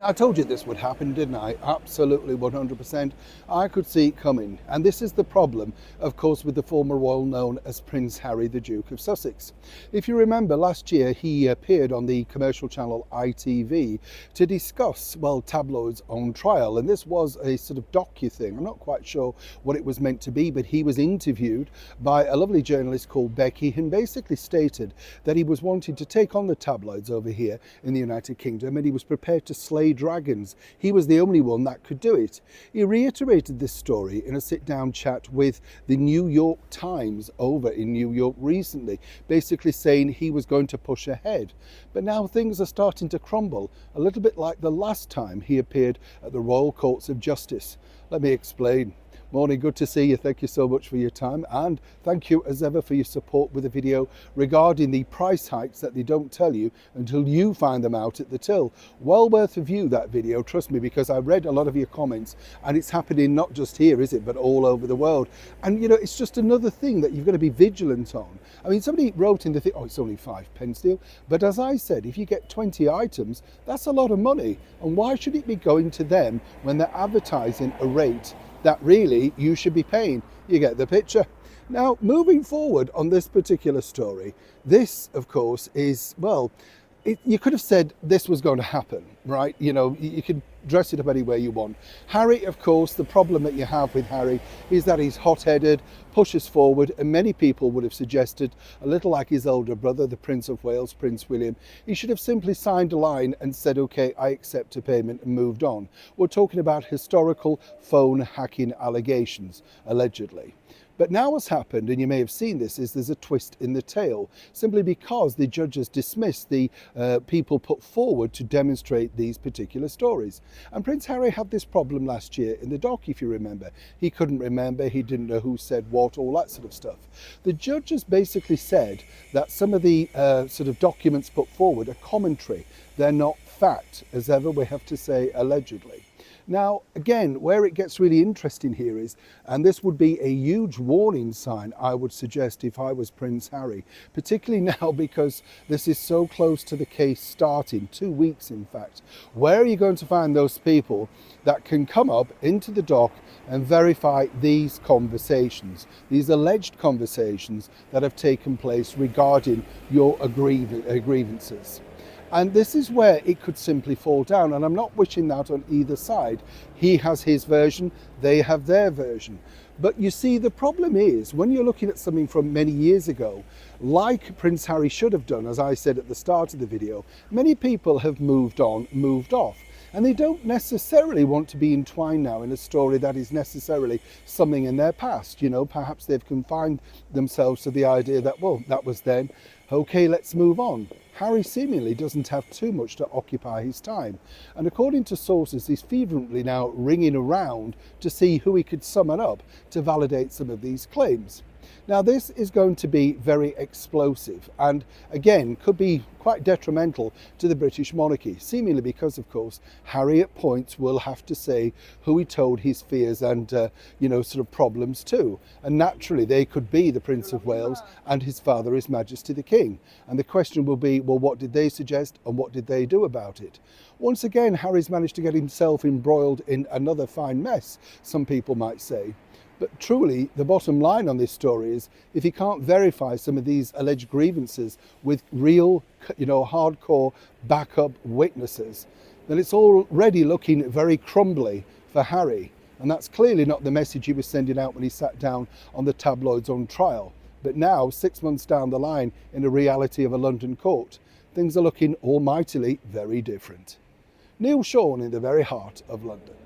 I told you this would happen, didn't I? Absolutely 100%. I could see it coming. And this is the problem, of course, with the former royal known as Prince Harry, the Duke of Sussex. If you remember, last year he appeared on the commercial channel ITV to discuss, well, tabloids on trial. And this was a sort of docu-thing. I'm not quite sure what it was meant to be, but he was interviewed by a lovely journalist called Becky, and basically stated that he was wanting to take on the tabloids over here in the United Kingdom, and he was prepared to slay dragons. He was the only one that could do it. He reiterated this story in a sit-down chat with the New York Times over in New York recently, basically saying he was going to push ahead. But now things are starting to crumble, a little bit like the last time he appeared at the Royal Courts of Justice. Let me explain. Morning, good to see you. Thank you so much for your time, and thank you as ever for your support with the video regarding the price hikes that they don't tell you until you find them out at the till. Well worth a view, that video, trust me, because I read a lot of your comments, and it's happening not just here, is it, but all over the world. And you know, it's just another thing that you've got to be vigilant on. I mean, somebody wrote in the thing, oh, it's only 5p deal, but as I said, if you get 20 items, that's a lot of money, and why should it be going to them when they're advertising a rate that really you should be paying? You get the picture. Now, moving forward on this particular story, this, of course, is, well, you could have said this was going to happen, right? You know, you could dress it up any way you want. Harry, of course, the problem that you have with Harry is that he's hot-headed, pushes forward, and many people would have suggested, a little like his older brother, the Prince of Wales, Prince William, he should have simply signed a line and said, okay, I accept a payment, and moved on. We're talking about historical phone hacking allegations, allegedly. But now what's happened, and you may have seen this, is there's a twist in the tale, simply because the judges dismissed the people put forward to demonstrate these particular stories. And Prince Harry had this problem last year in the dock, if you remember. He couldn't remember, he didn't know who said what, all that sort of stuff. The judges basically said that some of the sort of documents put forward are commentary. They're not fact, as ever we have to say allegedly. Now, again, where it gets really interesting here is, and this would be a huge warning sign, I would suggest, if I was Prince Harry, particularly now because this is so close to the case starting, 2 weeks in fact. Where are you going to find those people that can come up into the dock and verify these conversations, these alleged conversations that have taken place regarding your grievances? And this is where it could simply fall down, and I'm not wishing that on either side. He has his version, they have their version. But you see, the problem is, when you're looking at something from many years ago, like Prince Harry should have done, as I said at the start of the video, many people have moved on, moved off. And they don't necessarily want to be entwined now in a story that is necessarily something in their past. You know, perhaps they've confined themselves to the idea that, well, that was then, okay, let's move on. Harry seemingly doesn't have too much to occupy his time. And according to sources, he's fervently now ringing around to see who he could summon up to validate some of these claims. Now, this is going to be very explosive and, again, could be quite detrimental to the British monarchy, seemingly because, of course, Harry at points will have to say who he told his fears and, you know, sort of problems to. And naturally, they could be the Prince of Wales and his father, His Majesty the King. And the question will be, well, what did they suggest and what did they do about it? Once again, Harry's managed to get himself embroiled in another fine mess, some people might say. But truly, the bottom line on this story is, if he can't verify some of these alleged grievances with real, you know, hardcore backup witnesses, then it's already looking very crumbly for Harry. And that's clearly not the message he was sending out when he sat down on the tabloids on trial. But now, 6 months down the line, in the reality of a London court, things are looking almightily very different. Neil Sean in the very heart of London.